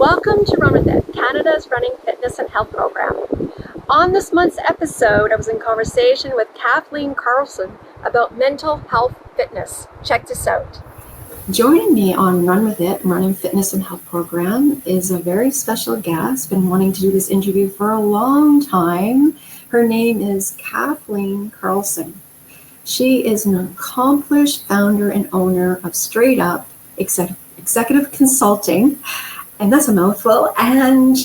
Welcome to Run With It, Canada's running fitness and health program. On this month's episode, I was in conversation with Kathleen Carlson about mental health fitness. Check this out. Joining me on Run With It, Running Fitness and Health program is a very special guest. Been wanting to do this interview for a long time. Her name is Kathleen Carlson. She is an accomplished founder and owner of Straight Up Executive Consulting, and that's a mouthful. And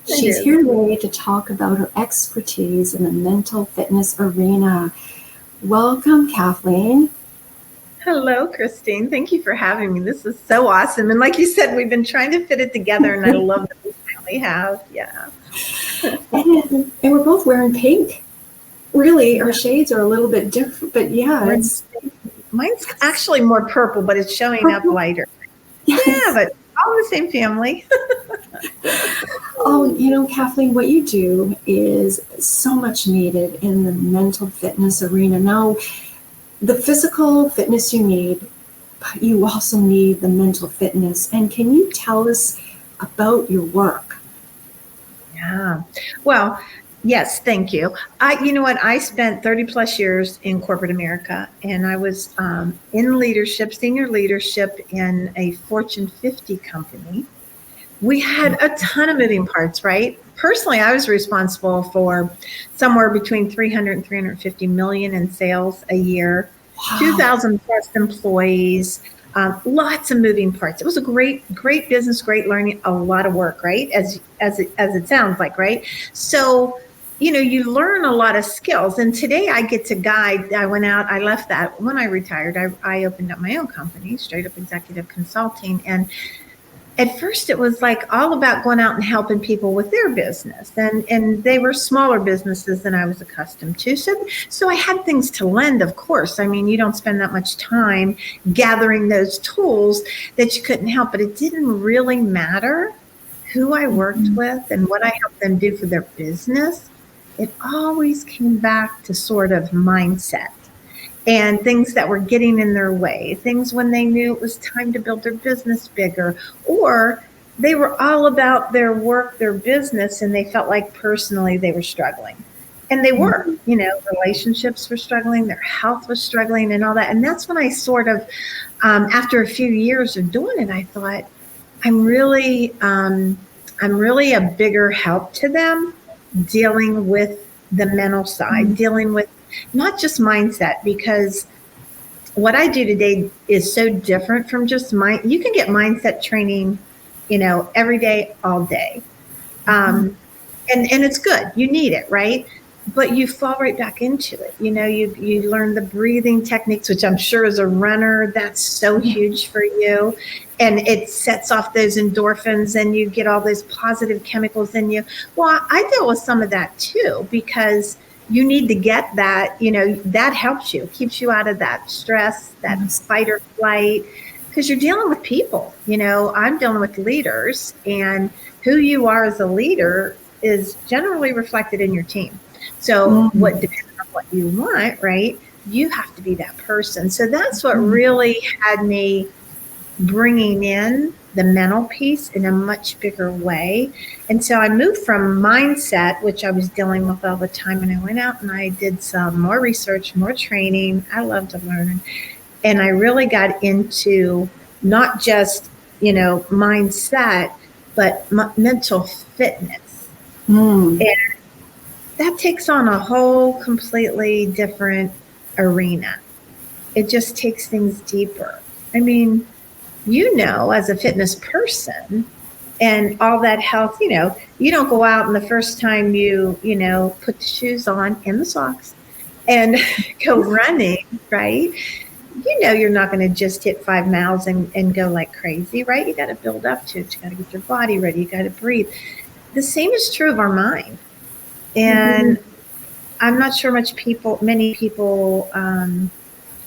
she's here today to talk about her expertise in the mental fitness arena. Welcome, Kathleen. Hello, Christine. Thank you for having me. This is so awesome. And like you said, we've been trying to fit it together, and I love that we finally have. Yeah. And we're both wearing pink. Really, our shades are a little bit different, but yeah. Mine's actually more purple, but it's showing up lighter. Yes. Yeah, but all the same family. Oh, Kathleen, what you do is so much needed in the mental fitness arena. Now, the physical fitness you need, but you also need the mental fitness. And can you tell us about your work? Yeah. Well, yes, thank you. You know what? I spent 30 plus years in corporate America, and I was in leadership, senior leadership in a Fortune 50 company. We had a ton of moving parts, right? Personally, I was responsible for somewhere between 300 and 350 million in sales a year, wow. 2,000 plus employees, lots of moving parts. It was a great business, great learning, a lot of work, right? As it sounds like, right? So, you learn a lot of skills. And today I get to guide. I left that when I retired. I opened up my own company, Straight Up Executive Consulting. And at first it was like all about going out and helping people with their business. And they were smaller businesses than I was accustomed to. So I had things to lend, of course. I mean, you don't spend that much time gathering those tools that you couldn't help, but it didn't really matter who I worked with and what I helped them do for their business. It always came back to sort of mindset and things that were getting in their way, things when they knew it was time to build their business bigger, or they were all about their work, their business, and they felt like personally they were struggling. And they were, relationships were struggling, their health was struggling and all that. And that's when I sort of, after a few years of doing it, I thought, I'm really a bigger help to them dealing with the mental side, dealing with not just mindset, because what I do today is so different from just you can get mindset training, every day, all day. And it's good. You need it, right? But you fall right back into it. You learn the breathing techniques, which I'm sure as a runner, that's so huge for you. And it sets off those endorphins and you get all those positive chemicals in you. Well, I deal with some of that too, because you need to get that, that helps you, keeps you out of that stress, that fight or flight, because you're dealing with people. I'm dealing with leaders, and who you are as a leader is generally reflected in your team. So what depends on what you want, right? You have to be that person. So that's what really had me bringing in the mental piece in a much bigger way. And so I moved from mindset, which I was dealing with all the time, and I went out and I did some more research, more training. I love to learn. And I really got into not just, mindset, but mental fitness. And that takes on a whole completely different arena. It just takes things deeper. I mean, as a fitness person and all that health, you don't go out and the first time you put the shoes on and the socks and go running, right? You're not going to just hit 5 miles and go like crazy, right? You got to build up to it. You got to get your body ready. You got to breathe. The same is true of our mind. And I'm not sure many people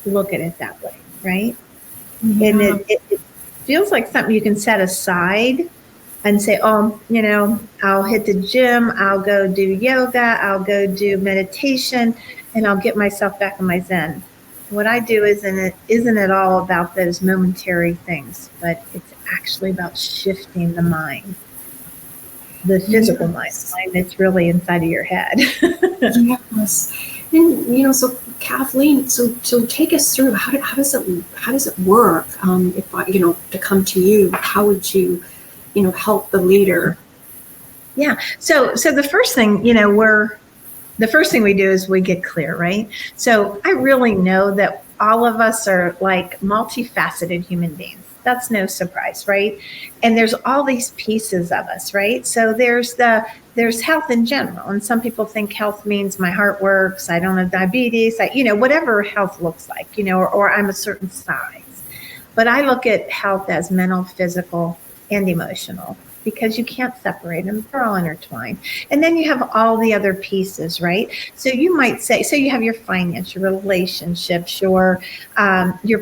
look at it that way, right? Yeah. And it feels like something you can set aside and say, I'll hit the gym, I'll go do yoga, I'll go do meditation, and I'll get myself back in my zen. What I do isn't it all about those momentary things, but it's actually about shifting the mind the physical mind, Yes. the mind that's really inside of your head. Yes. And so Kathleen, so take us through how does it work? If I, to come to you, how would you, help the leader? Yeah. So the first thing, the first thing we do is we get clear, right? So I really know that all of us are like multifaceted human beings. That's no surprise, right? And there's all these pieces of us, right? So there's health in general, and some people think health means my heart works, I don't have diabetes, whatever health looks like, or I'm a certain size. But I look at health as mental, physical, and emotional, because you can't separate them. They're all intertwined. And then you have all the other pieces, right? So you might say, so you have your finance, your relationships, your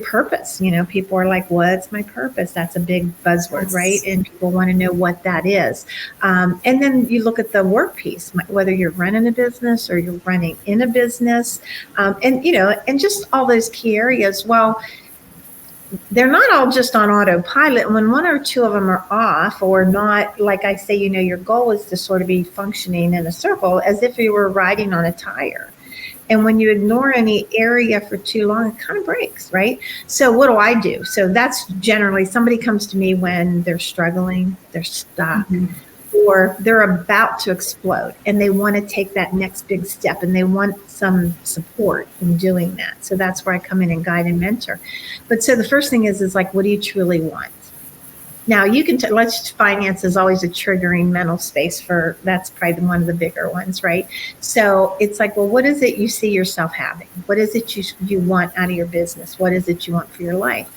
purpose. People are like, what's my purpose? That's a big buzzword, right? And people want to know what that is. And then you look at the work piece, whether you're running a business or you're running in a business, and just all those key areas. Well, they're not all just on autopilot. When one or two of them are off or not, like I say, your goal is to sort of be functioning in a circle as if you were riding on a tire. And when you ignore any area for too long, it kind of breaks, right? So what do I do? So that's generally somebody comes to me when they're struggling, they're stuck, or they're about to explode and they want to take that next big step and they want some support in doing that. So that's where I come in and guide and mentor. But so the first thing is like, what do you truly want? Now you can, finance is always a triggering mental space that's probably one of the bigger ones, right? So it's like, well, what is it you see yourself having? What is it you want out of your business? What is it you want for your life?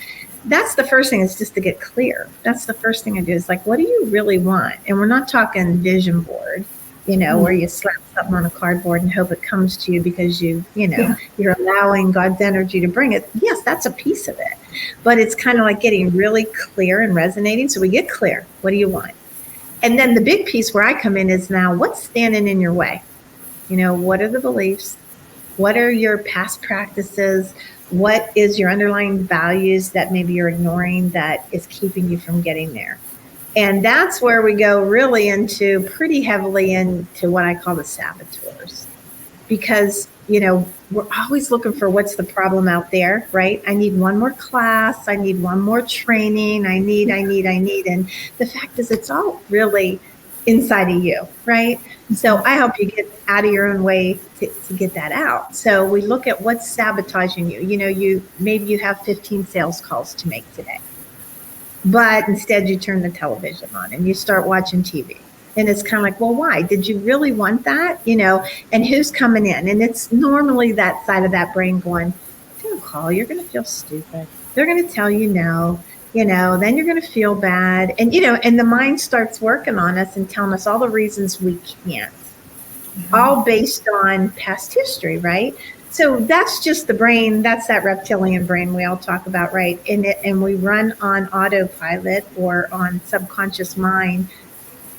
That's the first thing, is just to get clear. That's the first thing I do, is like, what do you really want? And we're not talking vision board, where you slap something on a cardboard and hope it comes to you because you're allowing God's energy to bring it. Yes, that's a piece of it. But it's kind of like getting really clear and resonating. So we get clear. What do you want? And then the big piece where I come in is, now what's standing in your way? What are the beliefs? What are your past practices? What is your underlying values that maybe you're ignoring that is keeping you from getting there? And that's where we go really pretty heavily into what I call the saboteurs. Because, we're always looking for what's the problem out there, right? I need one more class. I need one more training. I need. And the fact is, it's all really inside of you, right? So I help you get out of your own way to get that out. So we look at what's sabotaging you. Maybe you have 15 sales calls to make today, but instead you turn the television on and you start watching TV. And it's kind of like, well, why? Did you really want that? And who's coming in? And it's normally that side of that brain going, don't call, you're going to feel stupid. They're going to tell you no. Then you're going to feel bad. And, and the mind starts working on us and telling us all the reasons we can't, all based on past history, right? So that's just the brain. That's that reptilian brain we all talk about, right? And we run on autopilot or on subconscious mind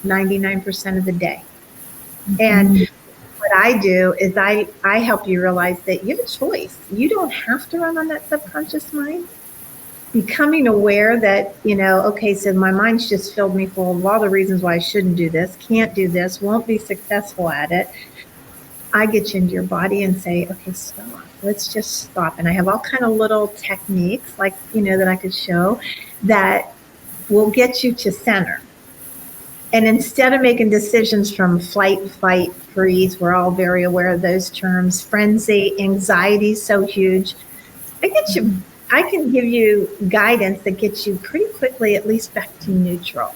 99% of the day. And what I do is I help you realize that you have a choice. You don't have to run on that subconscious mind. Becoming aware that, okay, so my mind's just filled me full of all the reasons why I shouldn't do this, can't do this, won't be successful at it. I get you into your body and say, okay, stop. Let's just stop. And I have all kind of little techniques like, that I could show that will get you to center. And instead of making decisions from flight, fight, freeze, we're all very aware of those terms, frenzy, anxiety, so huge. I can give you guidance that gets you pretty quickly, at least back to neutral,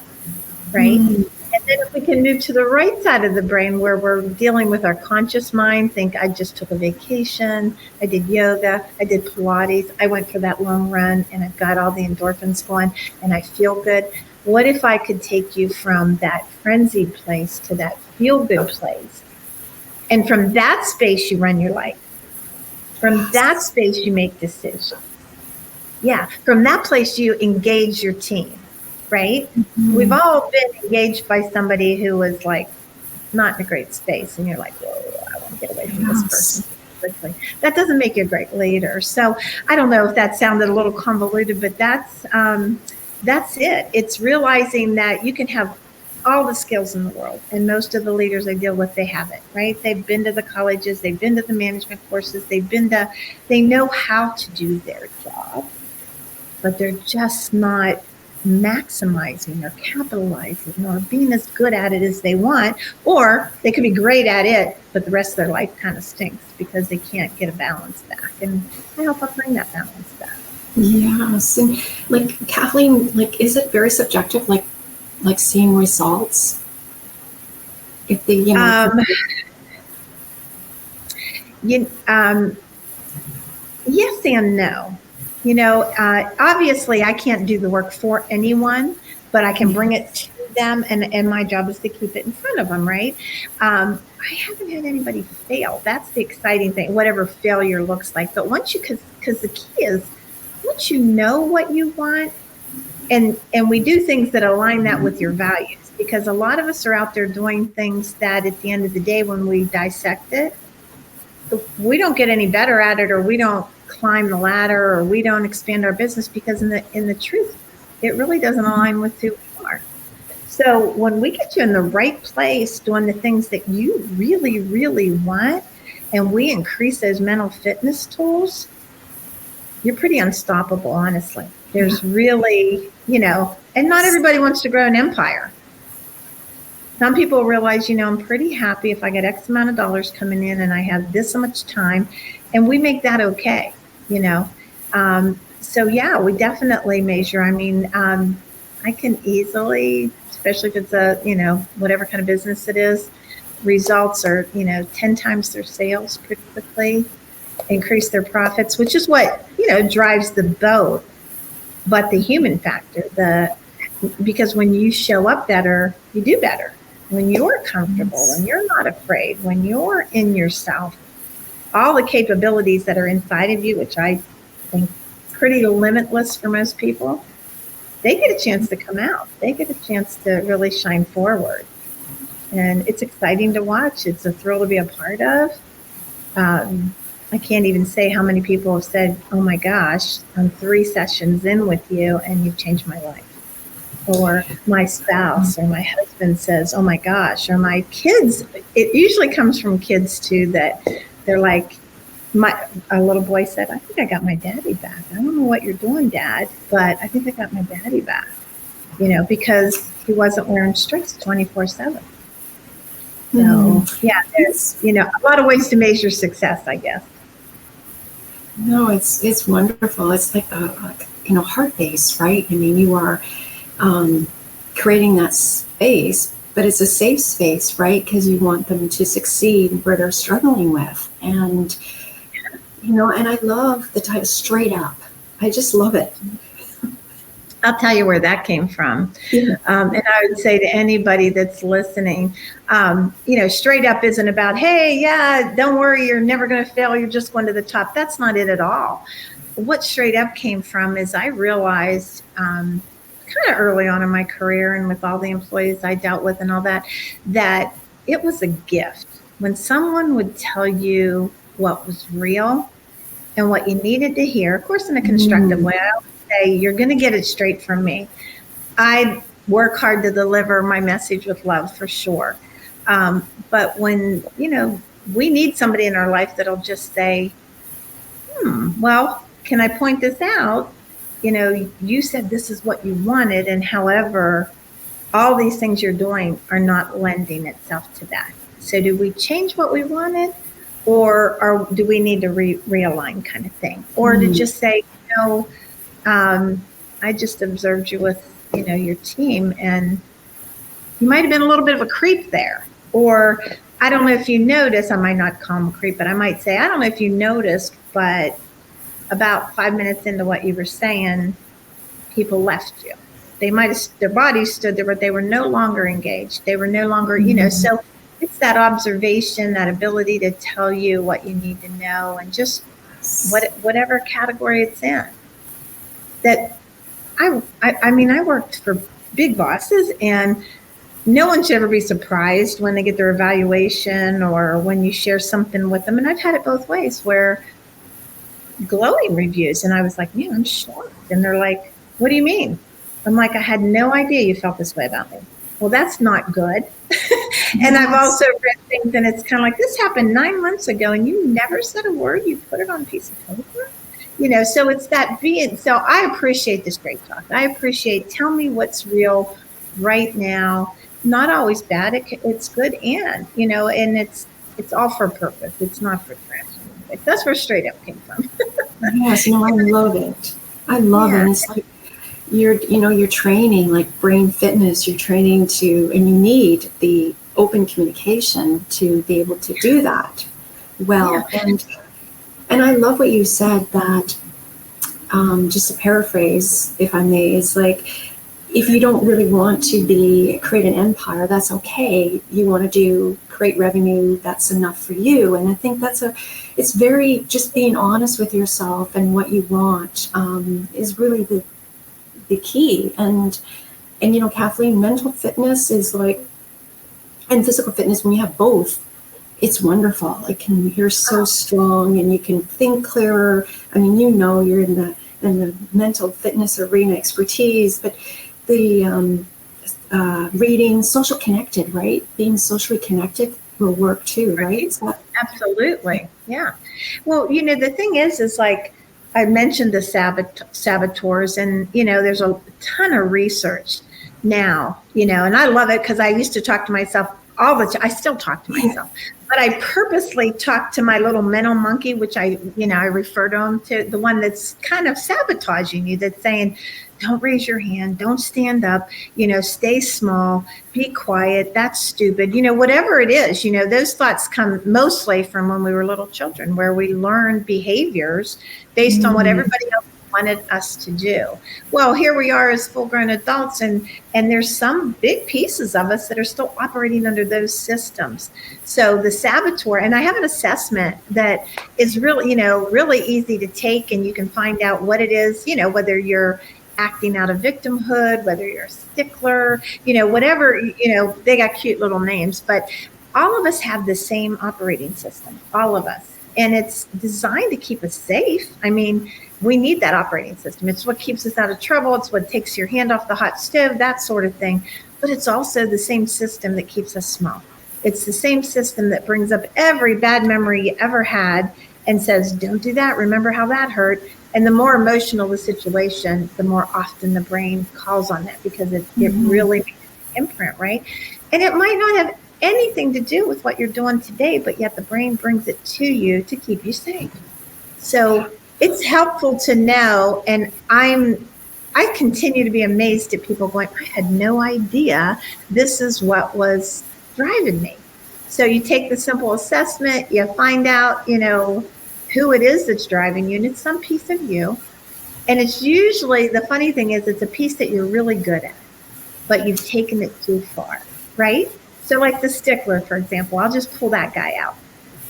right? And then if we can move to the right side of the brain where we're dealing with our conscious mind, think I just took a vacation, I did yoga, I did Pilates, I went for that long run and I've got all the endorphins going and I feel good. What if I could take you from that frenzied place to that feel-good place? And from that space, you run your life. From that space, you make decisions. Yeah, from that place, you engage your team, right? We've all been engaged by somebody who was like not in a great space. And you're like, whoa, I want to get away from this person quickly. That doesn't make you a great leader. So I don't know if that sounded a little convoluted, but that's it. It's realizing that you can have all the skills in the world. And most of the leaders I deal with, they have it, right? They've been to the colleges, they've been to the management courses, they know how to do their job, but they're just not maximizing or capitalizing or being as good at it as they want. Or they could be great at it, but the rest of their life kind of stinks because they can't get a balance back. And I help them bring that balance back. Yes. And like Kathleen, like, is it very subjective, like seeing results? If they, yes and no. Obviously I can't do the work for anyone, but I can bring it to them, and my job is to keep it in front of them, right? I haven't had anybody fail. That's the exciting thing, whatever failure looks like. But once you, because the key is, once you know what you want, and we do things that align that with your values, because a lot of us are out there doing things that at the end of the day, when we dissect it, we don't get any better at it, or we don't climb the ladder, or we don't expand our business, because in the truth, it really doesn't align with who we are. So when we get you in the right place doing the things that you really, really want, and we increase those mental fitness tools, you're pretty unstoppable, honestly. There's really, and not everybody wants to grow an empire. Some people realize, I'm pretty happy if I get X amount of dollars coming in and I have this much time, and we make that okay, So yeah, we definitely measure. I mean, I can easily, especially if it's a, whatever kind of business it is, results are, 10 times their sales pretty quickly, increase their profits, which is what, drives the boat. But the human factor, because when you show up better, you do better. When you're comfortable, when you're not afraid, when you're in yourself, all the capabilities that are inside of you, which I think pretty limitless for most people, they get a chance to come out. They get a chance to really shine forward. And it's exciting to watch. It's a thrill to be a part of. I can't even say how many people have said, oh my gosh, I'm 3 sessions in with you and you've changed my life. Or my spouse or my husband says, oh my gosh, or my kids. It usually comes from kids too, that they're like, a little boy said, I think I got my daddy back. I don't know what you're doing, Dad, but I think I got my daddy back, because he wasn't wearing stress 24/7. So yeah, there's, a lot of ways to measure success, I guess. No, it's wonderful. It's like a heart base, right? I mean, you are creating that space, but it's a safe space, right? Because you want them to succeed where they're struggling with. And, and I love the title Straight Up. I just love it. I'll tell you where that came from. Yeah. And I would say to anybody that's listening, straight up isn't about, hey, yeah, don't worry, you're never going to fail. You're just going to the top. That's not it at all. What straight up came from is I realized kind of early on in my career, and with all the employees I dealt with and all that it was a gift. When someone would tell you what was real and what you needed to hear, of course, in a constructive way, I always say, you're going to get it straight from me. I work hard to deliver my message with love, for sure. But when, we need somebody in our life that'll just say, well, can I point this out? You said this is what you wanted, and however, all these things you're doing are not lending itself to that. So do we change what we wanted, or do we need to realign, kind of thing? Or to just say, I just observed you with, your team, and you might have been a little bit of a creep there. Or I don't know if you noticed, I might not call them a creep, but I might say, I don't know if you noticed, but about 5 minutes into what you were saying, people left you. They might have, their bodies stood there, but they were no longer engaged. They were no longer, so it's that observation, that ability to tell you what you need to know, and just whatever category it's in. That I mean, I worked for big bosses, and no one should ever be surprised when they get their evaluation or when you share something with them. And I've had it both ways, where glowing reviews, and I was like, man, I'm shocked. And they're like, what do you mean? I'm like, I had no idea you felt this way about me. Well, that's not good. And I've also read things, and it's kind of like, this happened 9 months ago, and you never said a word. You put it on a piece of paper. So it's that being. So I appreciate the straight talk. I appreciate, tell me what's real right now. Not always bad. It's good, and it's all for purpose. It's not for trash. That's where straight up came from. Yes, no, I love it. I love it. It's like you're training like brain fitness. You're training and you need the open communication to be able to do that well. Yeah. And I love what you said that, just to paraphrase, if I may, is like, if you don't really want to create an empire, that's okay. You want to create revenue, that's enough for you. And I think it's very, just being honest with yourself and what you want is really the key. And Kathleen, mental fitness is like, and physical fitness, when you have both, it's wonderful. You're so strong and you can think clearer. I mean, you're in the mental fitness arena expertise, but the reading, social connected, right? Being socially connected will work too, right? Absolutely. Yeah. Well, the thing is like, I mentioned the saboteurs, and, there's a ton of research now, and I love it because I used to talk to myself all the time. I still talk to myself, but I purposely talk to my little mental monkey, which I refer to him, to the one that's kind of sabotaging you, that's saying, don't raise your hand, don't stand up, stay small, be quiet, that's stupid, whatever it is. Those thoughts come mostly from when we were little children, where we learned behaviors based on what everybody else wanted us to do. Well, here we are as full-grown adults, and there's some big pieces of us that are still operating under those systems. So the saboteur, and I have an assessment that is really, really easy to take, and you can find out what it is, whether you're acting out of victimhood, whether you're a stickler, whatever, they got cute little names, but all of us have the same operating system, all of us. And it's designed to keep us safe. I mean, we need that operating system. It's what keeps us out of trouble. It's what takes your hand off the hot stove, that sort of thing. But it's also the same system that keeps us small. It's the same system that brings up every bad memory you ever had and says, don't do that. Remember how that hurt. And the more emotional the situation, the more often the brain calls on that, because it really makes an imprint, right? And it might not have anything to do with what you're doing today, but yet the brain brings it to you to keep you safe. So it's helpful to know, and I continue to be amazed at people going, I had no idea this is what was driving me. So you take the simple assessment, you find out, who it is that's driving you, and it's some piece of you. And it's usually, the funny thing is, it's a piece that you're really good at, but you've taken it too far, right? So like the stickler, for example, I'll just pull that guy out.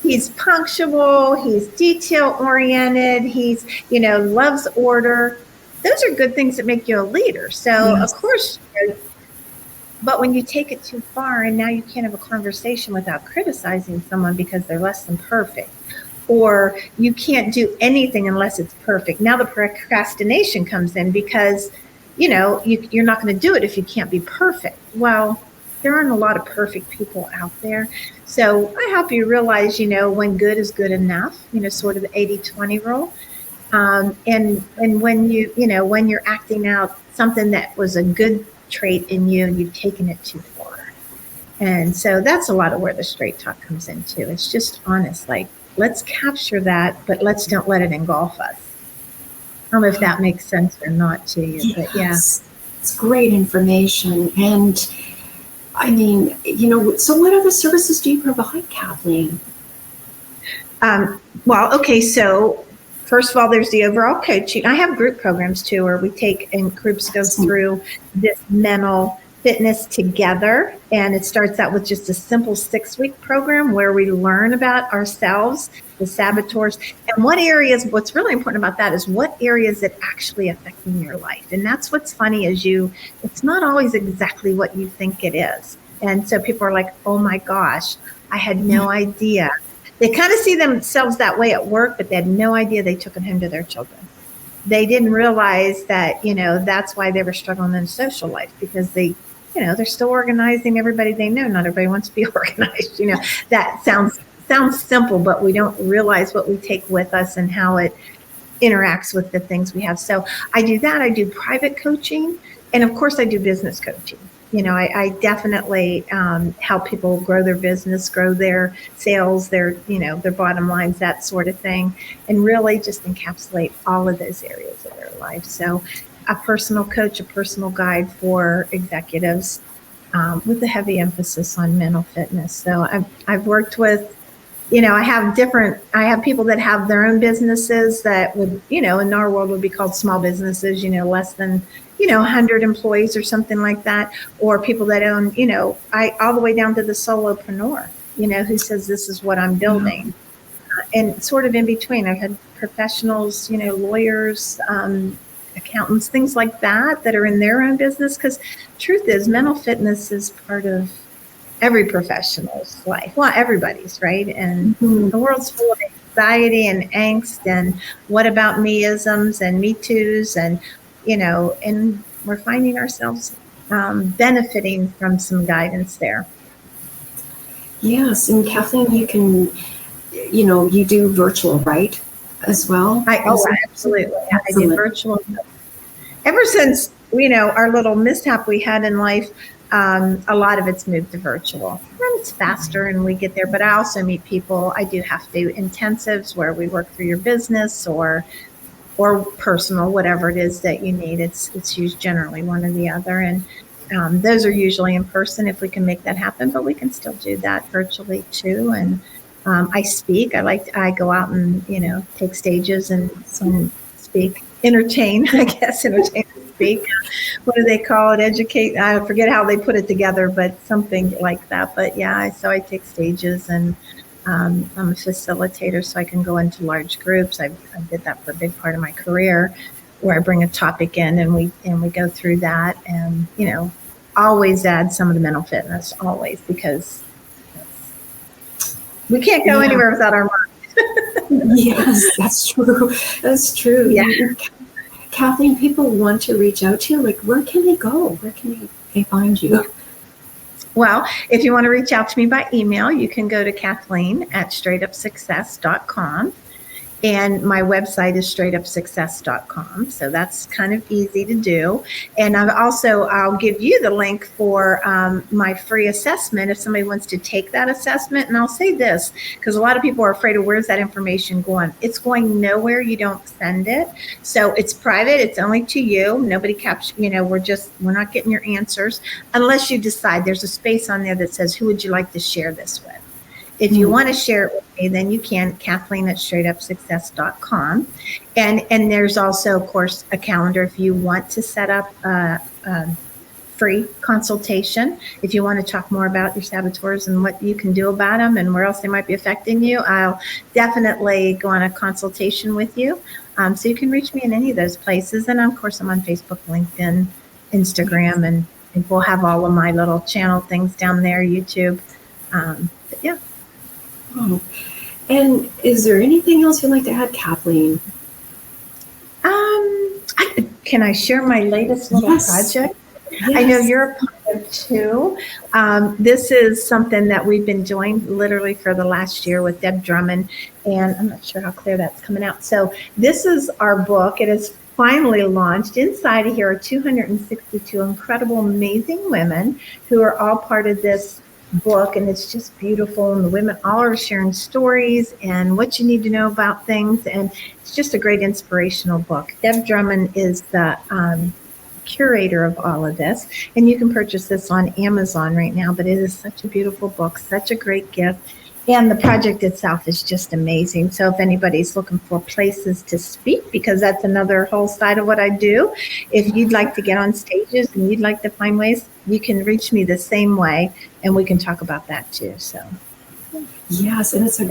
He's punctual, he's detail oriented, he's, loves order. Those are good things that make you a leader. So Of course, but when you take it too far, and now you can't have a conversation without criticizing someone because they're less than perfect, or you can't do anything unless it's perfect. Now the procrastination comes in because, you're not going to do it if you can't be perfect. Well, there aren't a lot of perfect people out there. So I help you realize, when good is good enough, sort of the 80-20 rule. And when when you're acting out something that was a good trait in you and you've taken it too far. And so that's a lot of where the straight talk comes into. It's just honest, like, let's capture that, but let's don't let it engulf us. I don't know if that makes sense or not to you, but yeah. It's great information. And I mean, so what other services do you provide, Kathleen? Well, okay, so first of all, there's the overall coaching. I have group programs too, where we take, and groups go through this mental fitness together. And it starts out with just a simple 6-week program where we learn about ourselves, the saboteurs, and what's really important about that is what areas that actually affecting your life. And that's what's funny is it's not always exactly what you think it is. And so people are like, oh my gosh, I had no idea. They kind of see themselves that way at work, but they had no idea they took it home to their children. They didn't realize that, that's why they were struggling in social life, because they they're still organizing everybody they know. Not everybody wants to be organized. That sounds simple, but we don't realize what we take with us and how it interacts with the things we have. So I do that. I do private coaching. And of course, I do business coaching. I definitely help people grow their business, grow their sales, their bottom lines, that sort of thing, and really just encapsulate all of those areas of their life. So a personal coach, a personal guide for executives with a heavy emphasis on mental fitness. So I've worked with, I have people that have their own businesses that would, in our world would be called small businesses, less than 100 employees or something like that, or people that own, all the way down to the solopreneur, who says, this is what I'm building. And sort of in between, I've had professionals, lawyers, accountants, things like that are in their own business. Because truth is, mental fitness is part of every professional's life. Well, everybody's, right? And the world's full of anxiety and angst and what about me-isms and me too's, and and we're finding ourselves benefiting from some guidance there. Yes, and Kathleen, you can, you do virtual, right, as well? Absolutely. I do virtual. Ever since, our little mishap we had in life, a lot of it's moved to virtual. And it's faster and we get there, but I also meet people. I do have to do intensives where we work through your business or personal, whatever it is that you need. It's used generally one or the other. And those are usually in person if we can make that happen, but we can still do that virtually too. And I speak. I go out and, take stages and speak, entertain and speak. What do they call it? Educate. I forget how they put it together, but something like that. But yeah, so I take stages and I'm a facilitator, so I can go into large groups. I did that for a big part of my career, where I bring a topic in and we go through that, and always add some of the mental fitness, always, because we can't go anywhere without our mind. Yes, that's true. That's true. Yeah. Kathleen, people want to reach out to you. Like, where can they go? Where can they find you? Well, if you want to reach out to me by email, you can go to Kathleen@straightupsuccess.com. And my website is straightupsuccess.com. So that's kind of easy to do. And I'll give you the link for my free assessment if somebody wants to take that assessment. And I'll say this, because a lot of people are afraid of where's that information going. It's going nowhere. You don't send it. So it's private. It's only to you. Nobody captures, we're not getting your answers unless you decide there's a space on there that says, who would you like to share this with? If you want to share it with me, then you can, Kathleen@straightupsuccess.com. And there's also, of course, a calendar if you want to set up a free consultation. If you want to talk more about your saboteurs and what you can do about them and where else they might be affecting you, I'll definitely go on a consultation with you. So you can reach me in any of those places. And of course, I'm on Facebook, LinkedIn, Instagram, and we'll have all of my little channel things down there, YouTube. But yeah. Oh. And is there anything else you'd like to add, Kathleen? Can I share my latest little project? Yes. I know you're a part of too. This is something that we've been doing literally for the last year with Deb Drummond, and I'm not sure how clear that's coming out. So this is our book. It is finally launched. Inside of here are 262 incredible, amazing women who are all part of this book, and it's just beautiful, and the women all are sharing stories and what you need to know about things, and it's just a great inspirational book. Deb Drummond is the curator of all of this, and you can purchase this on Amazon right now, but it is such a beautiful book, such a great gift, and the project itself is just amazing. So if anybody's looking for places to speak, because that's another whole side of what I do, if you'd like to get on stages and you'd like to find ways, you can reach me the same way, and we can talk about that too. So yes, and it's a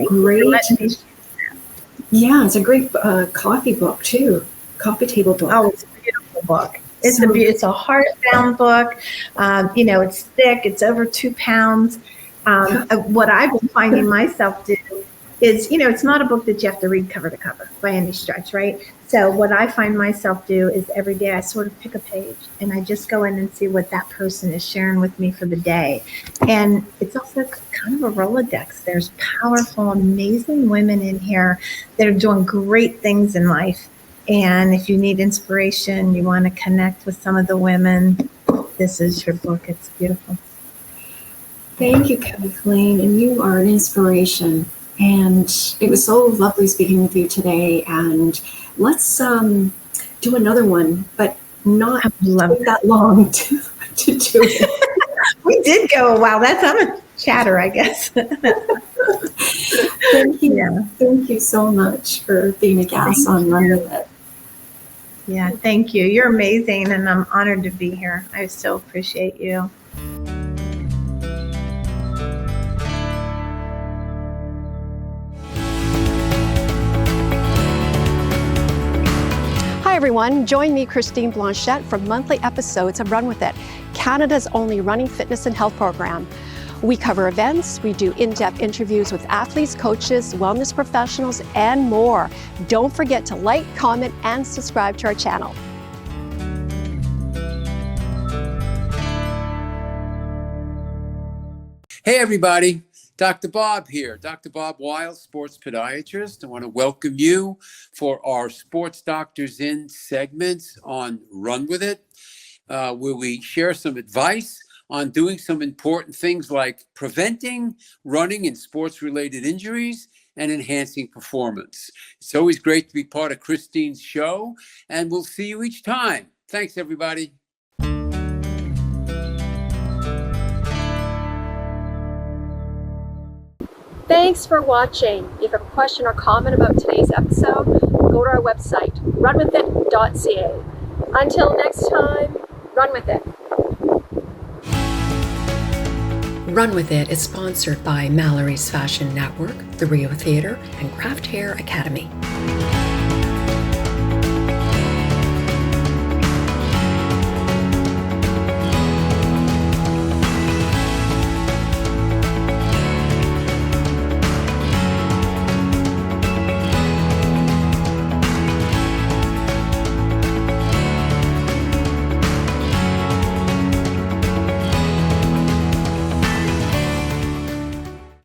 great coffee book too, coffee table book. Oh, it's a beautiful book. It's a hardbound book. It's thick. It's over 2 pounds. What I've been finding myself do is, it's not a book that you have to read cover to cover by any stretch, right? So what I find myself do is every day I sort of pick a page and I just go in and see what that person is sharing with me for the day. And it's also kind of a Rolodex. There's powerful, amazing women in here that are doing great things in life. And if you need inspiration, you want to connect with some of the women, this is your book. It's beautiful. Thank you, Kathleen, and you are an inspiration. And it was so lovely speaking with you today. And let's do another one, but not that long to do it. We did go a while. I'm a chatter, I guess. Thank you. Yeah. Thank you so much for being a guest on Run With It. Yeah, thank you. You're amazing, and I'm honored to be here. I so appreciate you. Hi everyone, join me, Christine Blanchette, for monthly episodes of Run With It, Canada's only running fitness and health program. We cover events, we do in-depth interviews with athletes, coaches, wellness professionals, and more. Don't forget to like, comment, and subscribe to our channel. Hey everybody, Dr. Bob here, Dr. Bob Weil, sports podiatrist. I want to welcome you for our Sports Doctors In segments on Run With It, where we share some advice on doing some important things like preventing running and sports-related injuries and enhancing performance. It's always great to be part of Christine's show, and we'll see you each time. Thanks, everybody. Thanks for watching. If you have a question or comment about today's episode, go to our website, runwithit.ca. Until next time, run with it. Run With It is sponsored by Mallory's Fashion Network, the Rio Theater, and Craft Hair Academy.